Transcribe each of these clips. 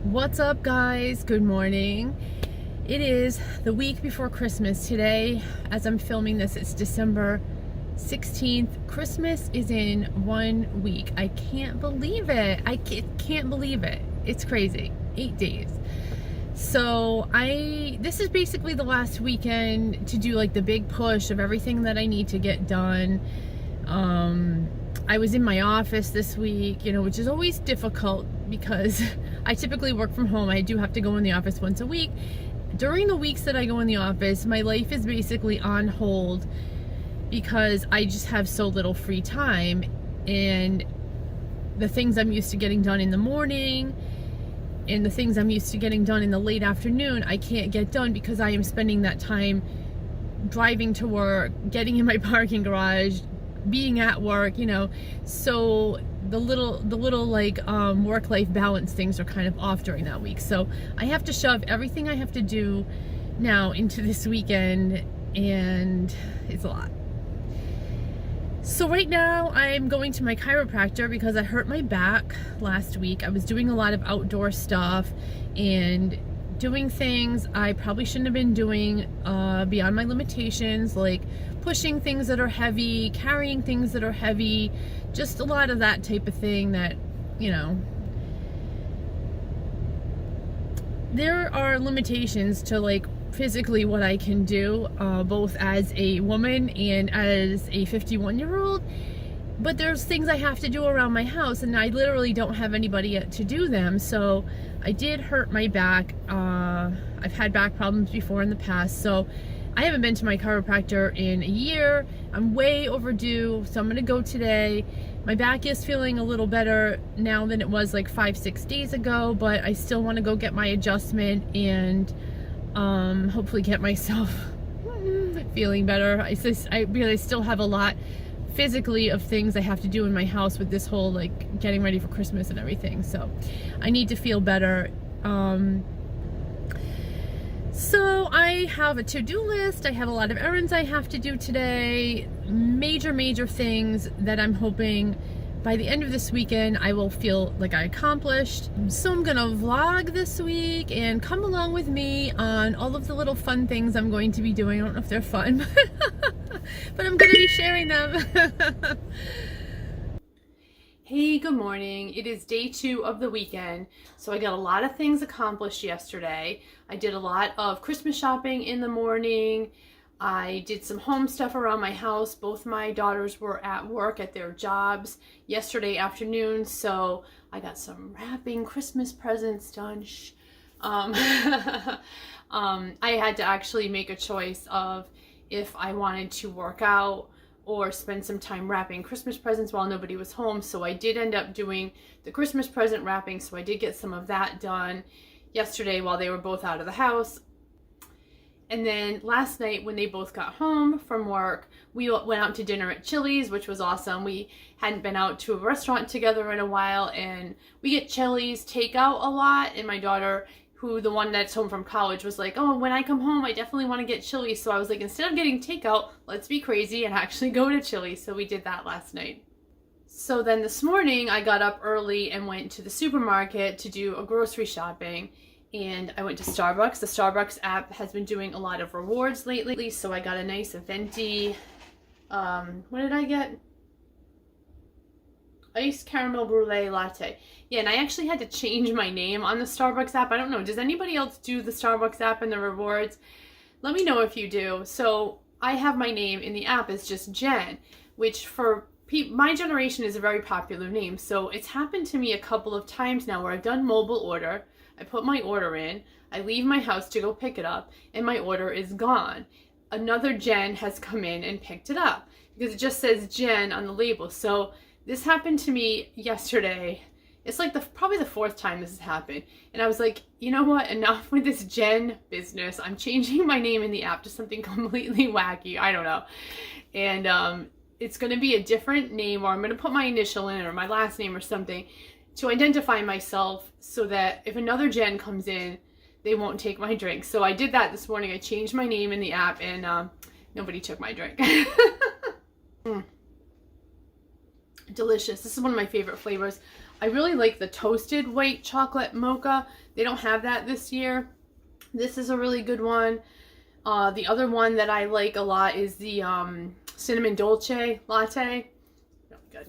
What's up, guys? Good morning. It is the week before Christmas. Today, as I'm filming this, it's December 16th. Christmas is in 1 week. I can't believe it. I can't believe it. It's crazy. 8 days. So this is basically the last weekend to do like the big push of everything that I need to get done. I was in my office this week, which is always difficult because I typically work from home. I do have to go in the office once a week. During the weeks that I go in the office, my life is basically on hold because I just have so little free time, and the things I'm used to getting done in the morning and the things I'm used to getting done in the late afternoon, I can't get done because I am spending that time driving to work, getting in my parking garage, being at work, so the little like work-life balance things are kind of off during that week. So I have to shove everything I have to do now into this weekend, and it's a lot. So right now I'm going to my chiropractor because I hurt my back last week. I was doing a lot of outdoor stuff and doing things I probably shouldn't have been doing beyond my limitations, like pushing things that are heavy, carrying things that are heavy, just a lot of that type of thing that, there are limitations to like physically what I can do, both as a woman and as a 51-year-old. But there's things I have to do around my house, and I literally don't have anybody yet to do them. So I did hurt my back. I've had back problems before in the past, so I haven't been to my chiropractor in a year. I'm way overdue, so I'm gonna go today. My back is feeling a little better now than it was like 5-6 days ago, but I still want to go get my adjustment and hopefully get myself feeling better. Because I still have a lot physically of things I have to do in my house with this whole like getting ready for Christmas and everything, so I need to feel better. So I have a to-do list. I have a lot of errands I have to do today, major things that I'm hoping by the end of this weekend I will feel like I accomplished. So I'm gonna vlog this week and come along with me on all of the little fun things I'm going to be doing. I don't know if they're fun, but I'm gonna be sharing them. Hey, good morning. It is day 2 of the weekend, so I got a lot of things accomplished yesterday. I did a lot of Christmas shopping in the morning. I did some home stuff around my house. Both my daughters were at work at their jobs yesterday afternoon, so I got some wrapping Christmas presents done. I had to actually make a choice of if I wanted to work out or spend some time wrapping Christmas presents while nobody was home. So I did end up doing the Christmas present wrapping, so I did get some of that done yesterday while they were both out of the house. And then last night when they both got home from work, we went out to dinner at Chili's, which was awesome. We hadn't been out to a restaurant together in a while, and we get Chili's takeout a lot, and my daughter, the one that's home from college, was like, oh, when I come home, I definitely want to get Chili's. So I was like, instead of getting takeout, let's be crazy and actually go to Chili's. So we did that last night. So then this morning, I got up early and went to the supermarket to do a grocery shopping. And I went to Starbucks. The Starbucks app has been doing a lot of rewards lately. So I got a nice venti, what did I get? Iced caramel brulee latte. Yeah, and I actually had to change my name on the Starbucks app. I don't know, does anybody else do the Starbucks app and the rewards? Let me know if you do. So I have my name in the app as just Jen, which for my generation is a very popular name. So it's happened to me a couple of times now where I've done mobile order. I put my order in, I leave my house to go pick it up, and my order is gone. Another Jen has come in and picked it up because it just says Jen on the label. So this happened to me yesterday. It's like probably the 4th time this has happened. And I was like, you know what? Enough with this Jen business. I'm changing my name in the app to something completely wacky. I don't know. And it's going to be a different name, or I'm going to put my initial in or my last name or something to identify myself so that if another Jen comes in, they won't take my drink. So I did that this morning. I changed my name in the app, and nobody took my drink. Delicious. This is one of my favorite flavors. I really like the toasted white chocolate mocha. They don't have that this year. This is a really good one. The other one that I like a lot is the cinnamon dolce latte. Really good.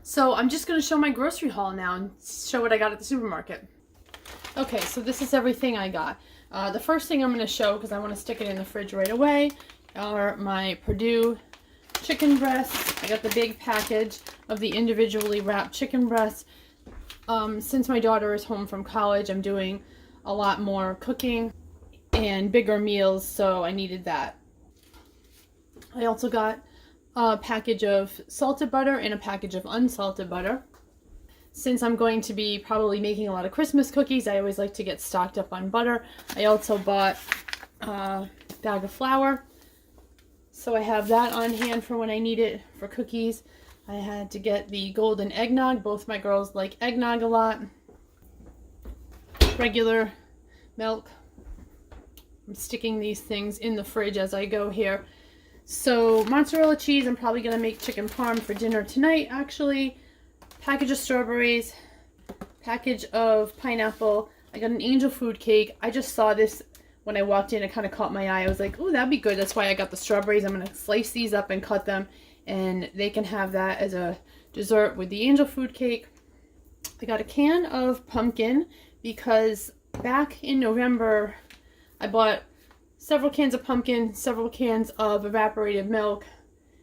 So I'm just going to show my grocery haul now and show what I got at the supermarket. Okay, so this is everything I got. The first thing I'm going to show, because I want to stick it in the fridge right away, are my Perdue chicken breasts. I got the big package of the individually wrapped chicken breasts. Since my daughter is home from college, I'm doing a lot more cooking and bigger meals, so I needed that. I also got a package of salted butter and a package of unsalted butter. Since I'm going to be probably making a lot of Christmas cookies, I always like to get stocked up on butter. I also bought a bag of flour, so I have that on hand for when I need it for cookies. I had to get the golden eggnog. Both my girls like eggnog a lot. Regular milk. I'm sticking these things in the fridge as I go here. So mozzarella cheese, I'm probably going to make chicken parm for dinner tonight, actually. Package of strawberries. Package of pineapple. I got an angel food cake. I just saw this when I walked in. It kind of caught my eye. I was like, oh, that'd be good. That's why I got the strawberries. I'm going to slice these up and cut them, and they can have that as a dessert with the angel food cake. I got a can of pumpkin because back in November, I bought several cans of pumpkin, several cans of evaporated milk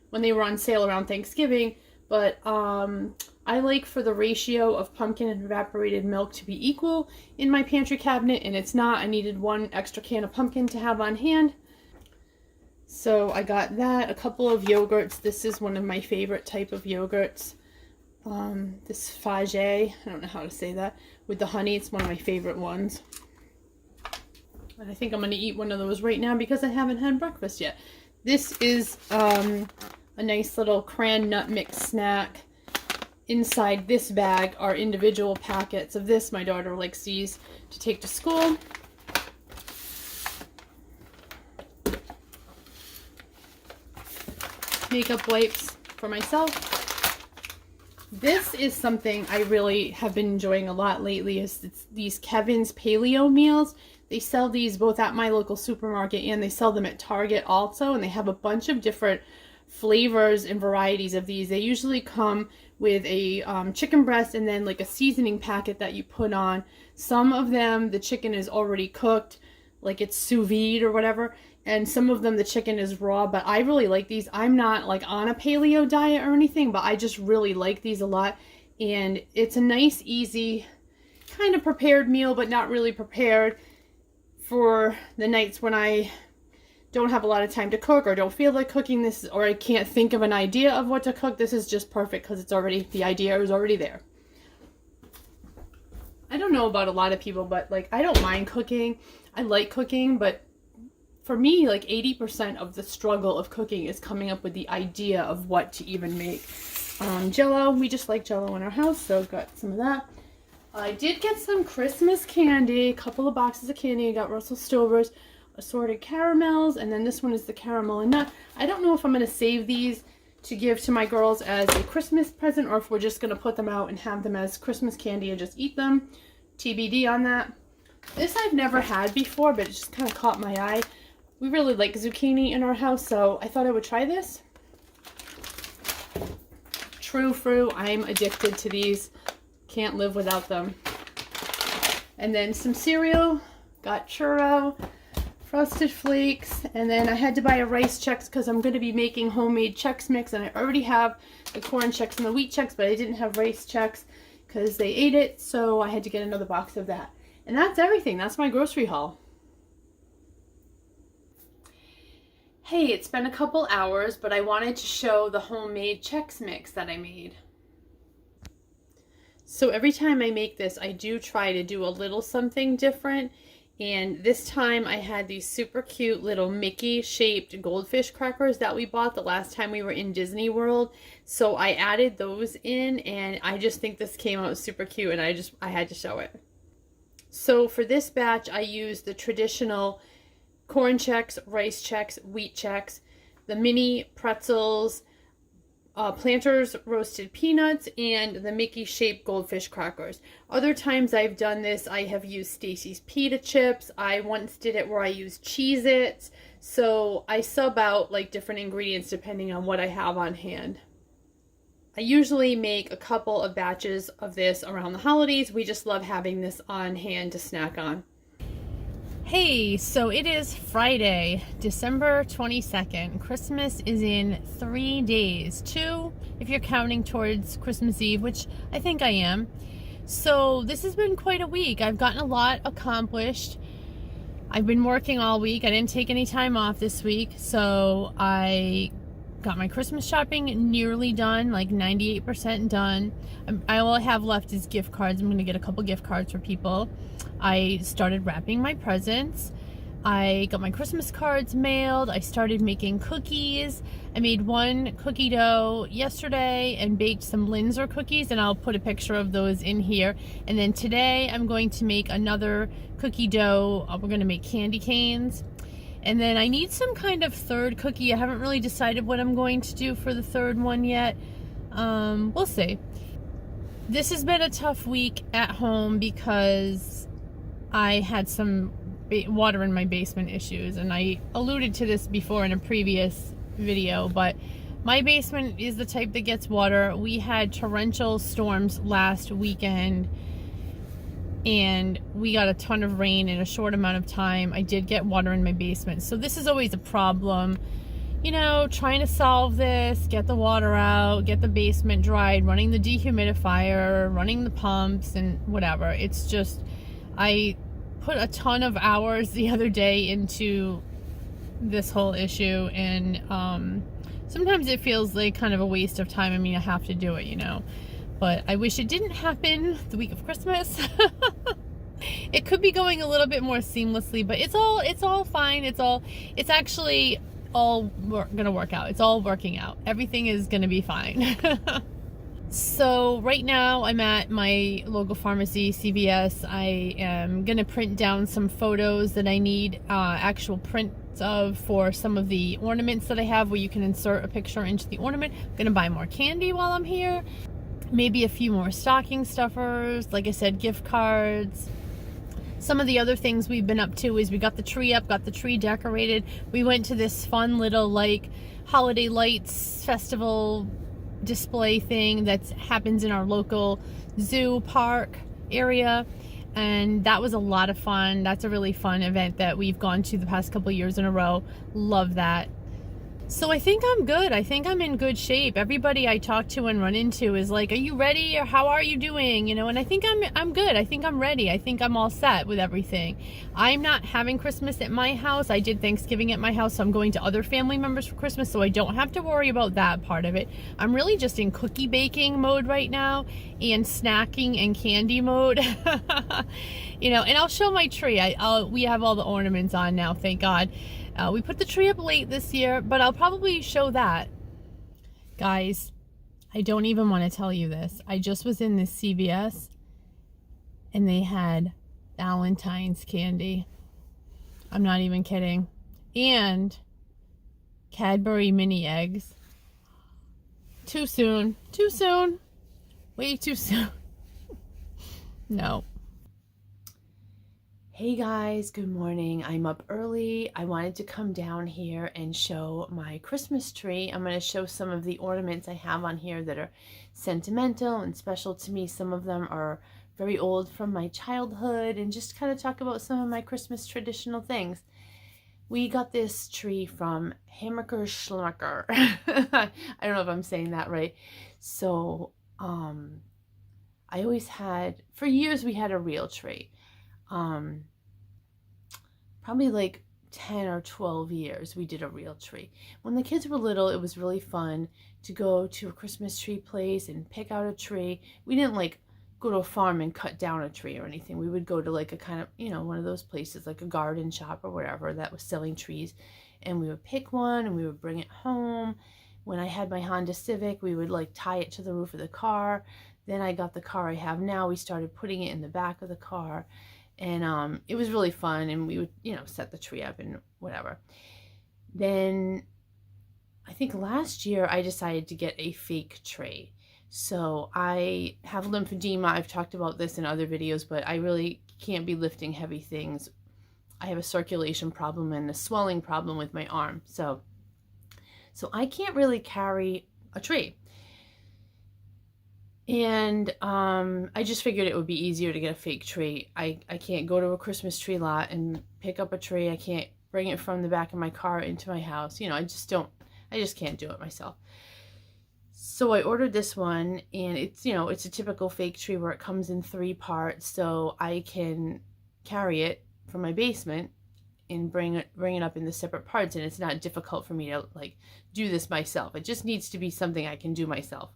when they were on sale around Thanksgiving, but I like for the ratio of pumpkin and evaporated milk to be equal in my pantry cabinet, and it's not. I needed one extra can of pumpkin to have on hand. So I got that, a couple of yogurts. This is one of my favorite type of yogurts. This Fage, I don't know how to say that, with the honey. It's one of my favorite ones. And I think I'm going to eat one of those right now because I haven't had breakfast yet. This is a nice little cran nut mix snack. Inside this bag are individual packets of this. My daughter likes these to take to school. Makeup wipes for myself. This is something I really have been enjoying a lot lately, is these Kevin's Paleo meals. They sell these both at my local supermarket and they sell them at Target also, and they have a bunch of different flavors and varieties of these. They usually come with a chicken breast and then like a seasoning packet that you put on. Some of them, the chicken is already cooked, like it's sous vide or whatever, and some of them the chicken is raw, but I really like these. I'm not like on a paleo diet or anything, but I just really like these a lot, and it's a nice, easy, kind of prepared meal, but not really prepared for the nights when I don't have a lot of time to cook or don't feel like cooking this, or I can't think of an idea of what to cook. This is just perfect because it's already, the idea is already there. I don't know about a lot of people, but like I don't mind cooking. I like cooking, but for me, like 80% of the struggle of cooking is coming up with the idea of what to even make. Jell-O, we just like Jell-O in our house, so got some of that. I did get some Christmas candy, a couple of boxes of candy. I got Russell Stover's assorted caramels, and then this one is the caramel and nut. I don't know if I'm going to save these to give to my girls as a Christmas present, or if we're just going to put them out and have them as Christmas candy and just eat them. TBD on that. This I've never had before, but it just kind of caught my eye. We really like zucchini in our house, so I thought I would try this. True Fruit, I'm addicted to these. Can't live without them. And then some cereal. Got churro, Frosted Flakes, and then I had to buy a rice Chex because I'm going to be making homemade Chex Mix, and I already have the corn Chex and the wheat Chex, but I didn't have rice Chex because they ate it, so I had to get another box of that. And that's everything. That's my grocery haul. Hey, it's been a couple hours, but I wanted to show the homemade Chex Mix that I made. So every time I make this, I do try to do a little something different. And this time I had these super cute little Mickey shaped goldfish crackers that we bought the last time we were in Disney World. So I added those in, and I just think this came out super cute, and I had to show it. So for this batch, I used the traditional corn Chex, rice Chex, wheat Chex, the mini pretzels, Planters roasted peanuts, and the Mickey shaped goldfish crackers. Other times I've done this, I have used Stacy's pita chips. I once did it where I used Cheez-Its. So I sub out like different ingredients depending on what I have on hand. I usually make a couple of batches of this around the holidays. We just love having this on hand to snack on. Hey, so it is Friday, December 22nd. Christmas is in 3 days. 2, if you're counting towards Christmas Eve, which I think I am. So this has been quite a week. I've gotten a lot accomplished. I've been working all week. I didn't take any time off this week. So I got my Christmas shopping nearly done, like 98% done. All I have left is gift cards. I'm going to get a couple gift cards for people. I started wrapping my presents. I got my Christmas cards mailed. I started making cookies. I made one cookie dough yesterday and baked some Linzer cookies, and I'll put a picture of those in here. And then today I'm going to make another cookie dough. We're going to make candy canes. And then I need some kind of third cookie. I haven't really decided what I'm going to do for the third one yet. We'll see. This has been a tough week at home because I had some water in my basement issues, and I alluded to this before in a previous video, but my basement is the type that gets water. We had torrential storms last weekend, and we got a ton of rain in a short amount of time. I did get water in my basement, so this is always a problem. You know, trying to solve this, get the water out, get the basement dried, running the dehumidifier, running the pumps, and whatever. It's just, I put a ton of hours the other day into this whole issue, and sometimes it feels like kind of a waste of time. I mean, I have to do it, you know, but I wish it didn't happen the week of Christmas. It could be going a little bit more seamlessly, but it's all fine. It's actually all gonna work out. It's all working out. Everything is gonna be fine. So right now I'm at my local pharmacy, CVS. I am gonna print down some photos that I need actual prints of for some of the ornaments that I have, where you can insert a picture into the ornament. I'm gonna buy more candy while I'm here. Maybe a few more stocking stuffers. Like I said, gift cards. Some of the other things we've been up to is we got the tree up, got the tree decorated. We went to this fun little like holiday lights festival display thing that happens in our local zoo park area, and that was a lot of fun. That's a really fun event that we've gone to the past couple years in a row. Love that. So I think I'm good. I think I'm in good shape. Everybody I talk to and run into is like, are you ready? Or how are you doing? You know, and I think I'm good. I think I'm ready. I think I'm all set with everything. I'm not having Christmas at my house. I did Thanksgiving at my house, so I'm going to other family members for Christmas, so I don't have to worry about that part of it. I'm really just in cookie baking mode right now and snacking and candy mode. You know, and I'll show my tree. We have all the ornaments on now, thank God. We put the tree up late this year, but I'll probably show that. Guys, I don't even want to tell you this. I just was in this CVS, and they had Valentine's candy. I'm not even kidding. And Cadbury mini eggs. Too soon. Too soon. Way too soon. No. Hey guys, good morning. I'm up early. I wanted to come down here and show my Christmas tree. I'm going to show some of the ornaments I have on here that are sentimental and special to me. Some of them are very old from my childhood, and just kind of talk about some of my Christmas traditional things. We got this tree from Hammacher Schlemmacher. I don't know if I'm saying that right. So, I always had, for years we had a real tree. Probably like 10 or 12 years we did a real tree. When the kids were little, it was really fun to go to a Christmas tree place and pick out a tree. We didn't like go to a farm and cut down a tree or anything. We would go to like a kind of, you know, one of those places like a garden shop or whatever that was selling trees, and we would pick one and we would bring it home. When I had my Honda Civic, we would like tie it to the roof of the car. Then I got the car I have now. We started putting it in the back of the car. And it was really fun, and we would, you know, set the tree up and whatever. Then I think last year I decided to get a fake tree. So I have lymphedema. I've talked about this in other videos, but I really can't be lifting heavy things. I have a circulation problem and a swelling problem with my arm. So I can't really carry a tree. And I just figured it would be easier to get a fake tree. I can't go to a Christmas tree lot and pick up a tree. I can't bring it from the back of my car into my house. You know, I just can't do it myself. So I ordered this one, and it's, you know, it's a typical fake tree where it comes in 3 parts, so I can carry it from my basement and bring it up in the separate parts, and it's not difficult for me to like do this myself. It just needs to be something I can do myself.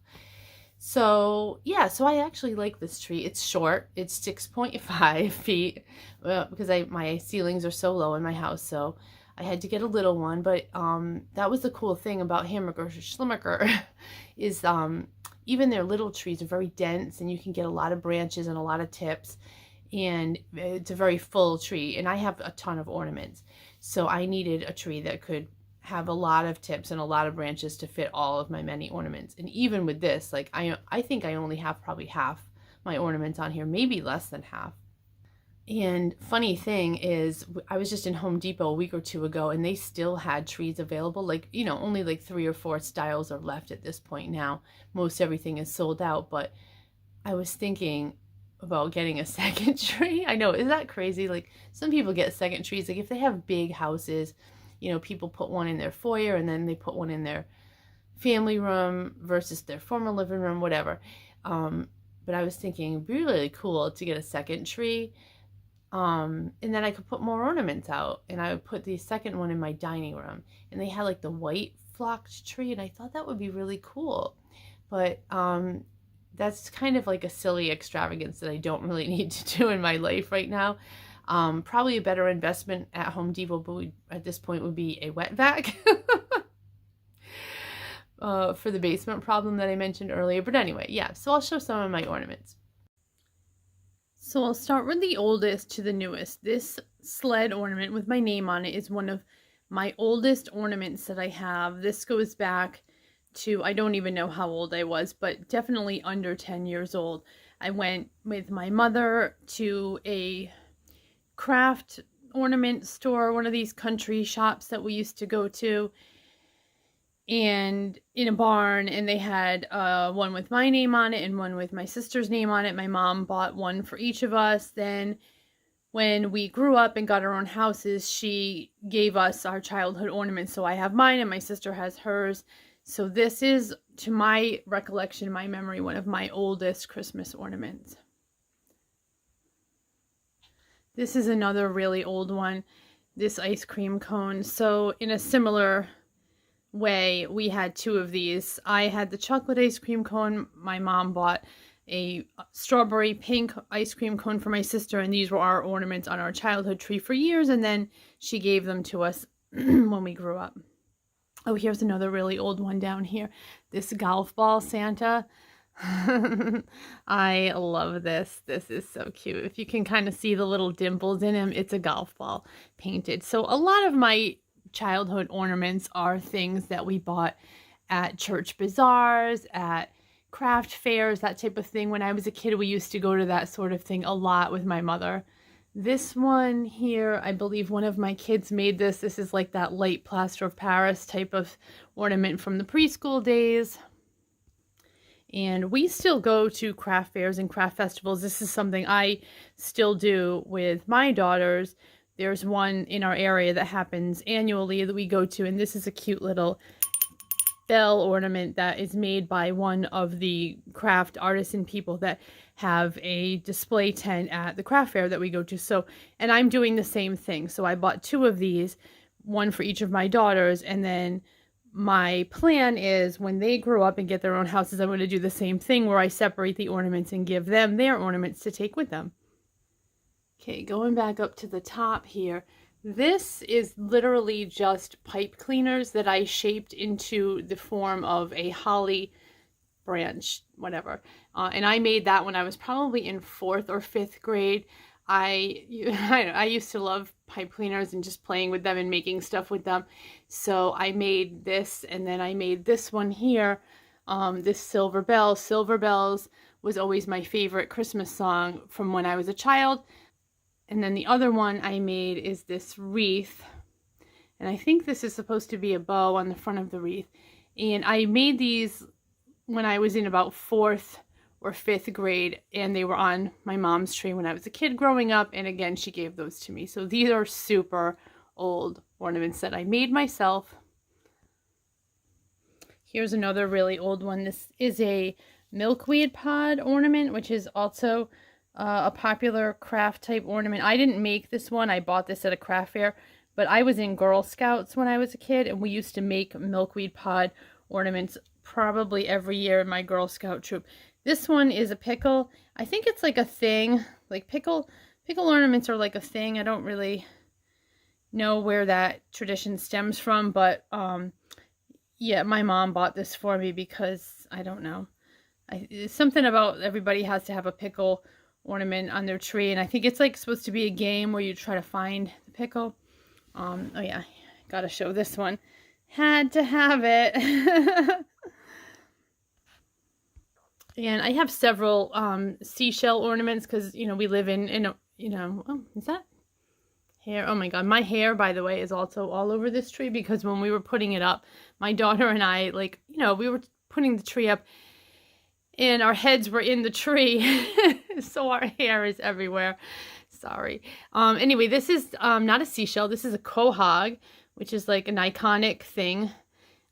So yeah, so I actually like this tree. It's short. It's 6.5 feet because my ceilings are so low in my house, so I had to get a little one. But that was the cool thing about Hamburger Schlimmerker is even their little trees are very dense, and you can get a lot of branches and a lot of tips, and it's a very full tree. And I have a ton of ornaments, so I needed a tree that could have a lot of tips and a lot of branches to fit all of my many ornaments. And even with this, like I think I only have probably half my ornaments on here, maybe less than half. And funny thing is, I was just in Home Depot a week or 2 ago, and they still had trees available. Like, you know, only like 3 or 4 styles are left at this point now. Most everything is sold out, but I was thinking about getting a second tree. I know, is that crazy? Like, some people get second trees. Like, if they have big houses, you know, people put one in their foyer and then they put one in their family room versus their former living room, whatever. But I was thinking it'd be really cool to get a second tree. And then I could put more ornaments out, and I would put the second one in my dining room. And they had like the white flocked tree, and I thought that would be really cool. But that's kind of like a silly extravagance that I don't really need to do in my life right now. Probably a better investment at Home Depot, but at this point would be a wet vac for the basement problem that I mentioned earlier. But anyway, yeah, so I'll show some of my ornaments. So I'll start with the oldest to the newest. This sled ornament with my name on it is one of my oldest ornaments that I have. This goes back to, I don't even know how old I was, but definitely under 10 years old. I went with my mother to a craft ornament store, one of these country shops that we used to go to, and in a barn, and they had one with my name on it and one with my sister's name on it. My mom bought one for each of us. Then when we grew up and got our own houses, she gave us our childhood ornaments. So I have mine and my sister has hers. So this is, to my recollection, my memory, one of my oldest Christmas ornaments. This is another really old one, this ice cream cone. So in a similar way, we had 2 of these. I had the chocolate ice cream cone. My mom bought a strawberry pink ice cream cone for my sister, and these were our ornaments on our childhood tree for years, and then she gave them to us when we grew up. Oh, here's another really old one down here. This golf ball Santa. I love this. This is so cute. If you can kind of see the little dimples in him, it's a golf ball painted. So a lot of my childhood ornaments are things that we bought at church bazaars, at craft fairs, that type of thing. When I was a kid, we used to go to that sort of thing a lot with my mother. This one here, I believe one of my kids made this. This is like that light plaster of Paris type of ornament from the preschool days. And we still go to craft fairs and craft festivals. This is something I still do with my daughters. There's one in our area that happens annually that we go to, and this is a cute little bell ornament that is made by one of the craft artisan people that have a display tent at the craft fair that we go to. So, and I'm doing the same thing. So I bought 2 of these, one for each of my daughters, and then my plan is when they grow up and get their own houses, I'm going to do the same thing where I separate the ornaments and give them their ornaments to take with them. Okay, going back up to the top here, this is literally just pipe cleaners that I shaped into the form of a holly branch, whatever. And I made that when I was probably in 4th or 5th grade. I used to love pipe cleaners and just playing with them and making stuff with them. So I made this, and then I made this one here, this Silver Bells. Silver Bells was always my favorite Christmas song from when I was a child. And then the other one I made is this wreath. And I think this is supposed to be a bow on the front of the wreath. And I made these when I was in about 4th or 5th grade, and they were on my mom's tree when I was a kid growing up, and again, she gave those to me. So these are super old ornaments that I made myself. Here's another really old one. This is a milkweed pod ornament, which is also a popular craft type ornament. I didn't make this one. I bought this at a craft fair, but I was in Girl Scouts when I was a kid, and we used to make milkweed pod ornaments probably every year in my Girl Scout troop. This one is a pickle. I think it's like a thing. Like pickle ornaments are like a thing. I don't really know where that tradition stems from, but yeah, my mom bought this for me because I don't know. It's something about everybody has to have a pickle ornament on their tree, and I think it's like supposed to be a game where you try to find the pickle. Oh yeah, gotta show this one. Had to have it. And I have several seashell ornaments because, you know, we live in a, you know, oh, is that hair? Oh my God, my hair, by the way, is also all over this tree because when we were putting it up, my daughter and I, like, you know, we were putting the tree up and our heads were in the tree. So our hair is everywhere. Sorry. Anyway, this is not a seashell. This is a quahog, which is like an iconic thing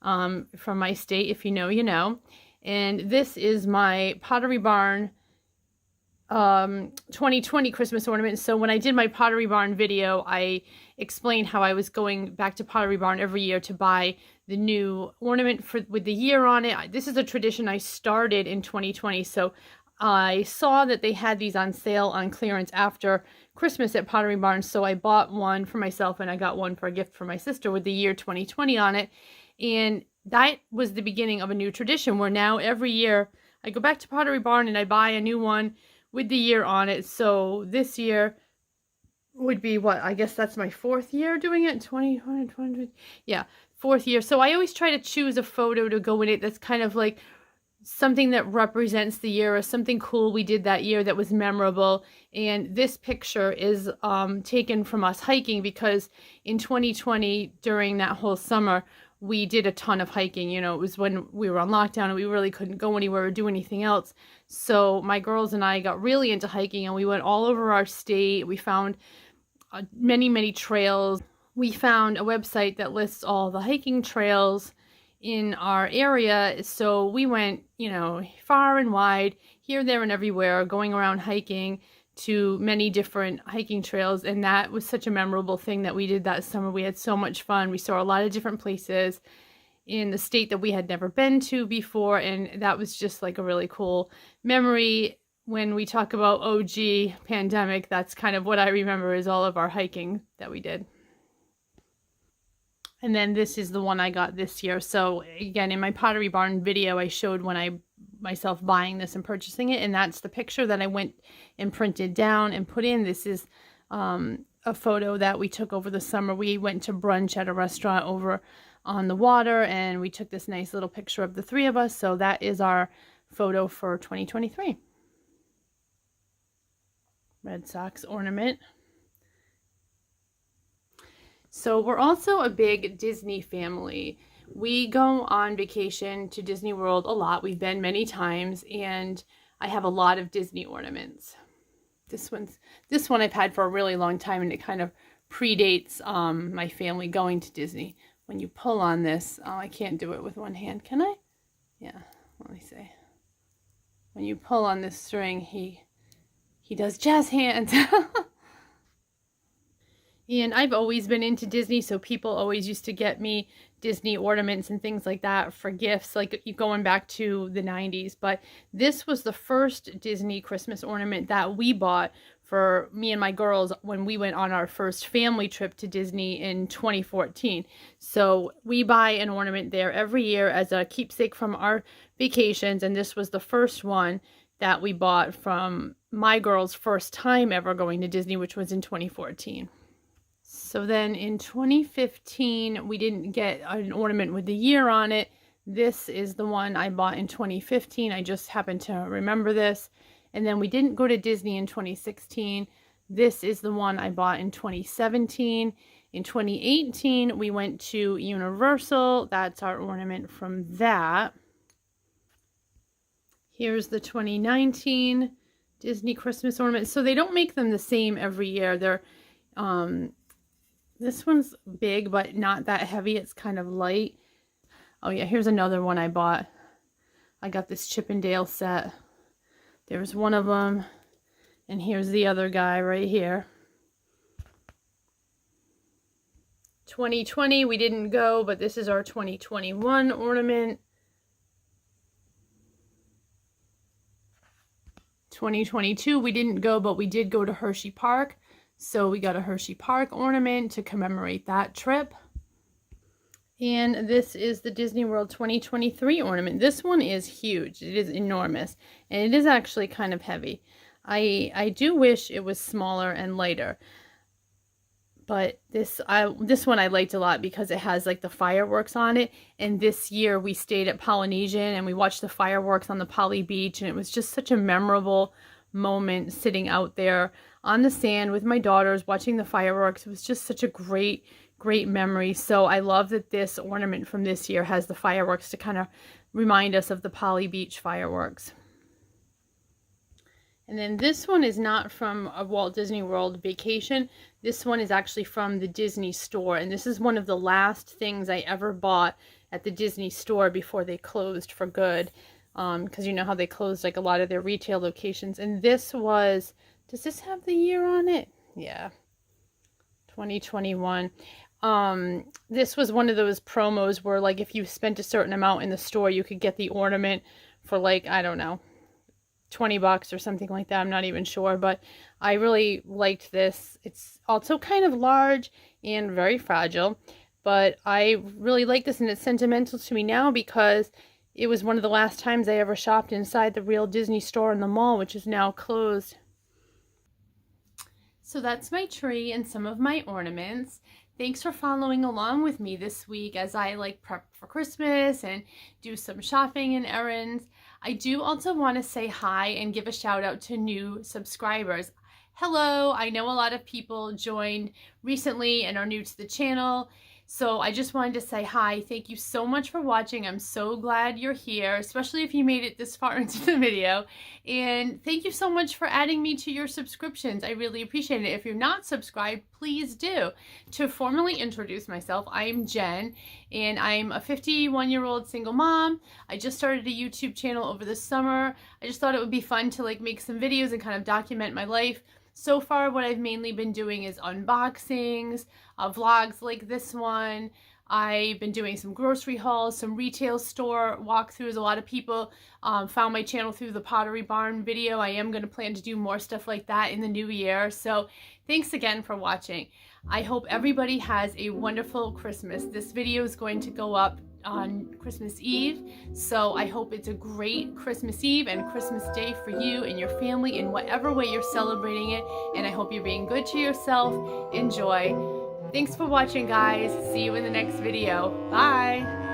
from my state. If you know, you know. And this is my Pottery Barn 2020 Christmas ornament. So when I did my Pottery Barn video, I explained how I was going back to Pottery Barn every year to buy the new ornament with the year on it. This is a tradition I started in 2020. So I saw that they had these on sale on clearance after Christmas at Pottery Barn. So I bought one for myself and I got one for a gift for my sister with the year 2020 on it. And that was the beginning of a new tradition where now every year I go back to Pottery Barn and I buy a new one with the year on it. So this year would be what? I guess that's my 4th year doing it. 20, yeah, 4th year. So I always try to choose a photo to go in it that's kind of like something that represents the year or something cool we did that year that was memorable. And this picture is taken from us hiking because in 2020 during that whole summer we did a ton of hiking. You know, it was when we were on lockdown and we really couldn't go anywhere or do anything else. So my girls and I got really into hiking and we went all over our state. We found many, many trails. We found a website that lists all the hiking trails in our area. So we went, you know, far and wide, here, there, and everywhere, going around hiking to many different hiking trails, and that was such a memorable thing that we did that summer. We had so much fun. We saw a lot of different places in the state that we had never been to before, and that was just like a really cool memory. When we talk about OG pandemic, that's kind of what I remember is all of our hiking that we did. And then this is the one I got this year. So again, in my Pottery Barn video, I showed when I myself buying this and purchasing it, and that's the picture that I went and printed down and put in. This is a photo that we took over the summer. We went to brunch at a restaurant over on the water, and we took this nice little picture of the 3 of us. So that is our photo for 2023. Red Sox ornament. So we're also a big Disney family. We go on vacation to Disney World a lot. We've been many times, and I have a lot of Disney ornaments. This one I've had for a really long time, and it kind of predates my family going to Disney. When you pull on this, oh, I can't do it with one hand, can I? Yeah, let me see. When you pull on this string, he does jazz hands. And I've always been into Disney, so people always used to get me Disney ornaments and things like that for gifts, like going back to the 90s. But this was the first Disney Christmas ornament that we bought for me and my girls when we went on our first family trip to Disney in 2014. So we buy an ornament there every year as a keepsake from our vacations, and this was the first one that we bought from my girls' first time ever going to Disney, which was in 2014. So then in 2015, we didn't get an ornament with the year on it. This is the one I bought in 2015. I just happened to remember this. And then we didn't go to Disney in 2016. This is the one I bought in 2017. In 2018, we went to Universal. That's our ornament from that. Here's the 2019 Disney Christmas ornament. So they don't make them the same every year. They're, this one's big, but not that heavy. It's kind of light. Oh yeah, here's another one I bought. I got this Chip and Dale set. There's one of them. And here's the other guy right here. 2020, we didn't go, but this is our 2021 ornament. 2022, we didn't go, but we did go to Hershey Park. So we got a Hershey Park ornament to commemorate that trip. And this is the Disney World 2023 ornament. This one is huge. It is enormous. And it is actually kind of heavy. I do wish it was smaller and lighter. But this one I liked a lot because it has like the fireworks on it. And this year we stayed at Polynesian and we watched the fireworks on the Poly Beach. And it was just such a memorable moment sitting out there on the sand with my daughters watching the fireworks. It was just such a great memory. So I love that this ornament from this year has the fireworks to kind of remind us of the Poly Beach fireworks. And then this one is not from a Walt Disney World vacation. This one is actually from the Disney store. And this is one of the last things I ever bought at the Disney store before they closed for good. Because you know how they closed like a lot of their retail locations. And this was, does this have the year on it? Yeah, 2021. This was one of those promos where like if you spent a certain amount in the store, you could get the ornament for like, I don't know, $20 or something like that. I'm not even sure, but I really liked this. It's also kind of large and very fragile, but I really like this, and it's sentimental to me now because it was one of the last times I ever shopped inside the real Disney store in the mall, which is now closed. So that's my tree and some of my ornaments. Thanks for following along with me this week as I like prep for Christmas and do some shopping and errands. I do also want to say hi and give a shout out to new subscribers. Hello, I know a lot of people joined recently and are new to the channel. So I just wanted to say hi. Thank you so much for watching. I'm so glad you're here, especially if you made it this far into the video. And thank you so much for adding me to your subscriptions. I really appreciate it. If you're not subscribed, please do. To formally introduce myself, I'm Jen, and I'm a 51-year-old single mom. I just started a YouTube channel over the summer. I just thought it would be fun to like make some videos and kind of document my life. So far, what I've mainly been doing is unboxings, vlogs like this one. I've been doing some grocery hauls, some retail store walkthroughs. A lot of people found my channel through the Pottery Barn video. I am going to plan to do more stuff like that in the new year. So thanks again for watching. I hope everybody has a wonderful Christmas. This video is going to go up on Christmas Eve, so I hope it's a great Christmas Eve and Christmas Day for you and your family in whatever way you're celebrating it, and I hope you're being good to yourself. Enjoy. Thanks for watching, guys. See you in the next video. Bye.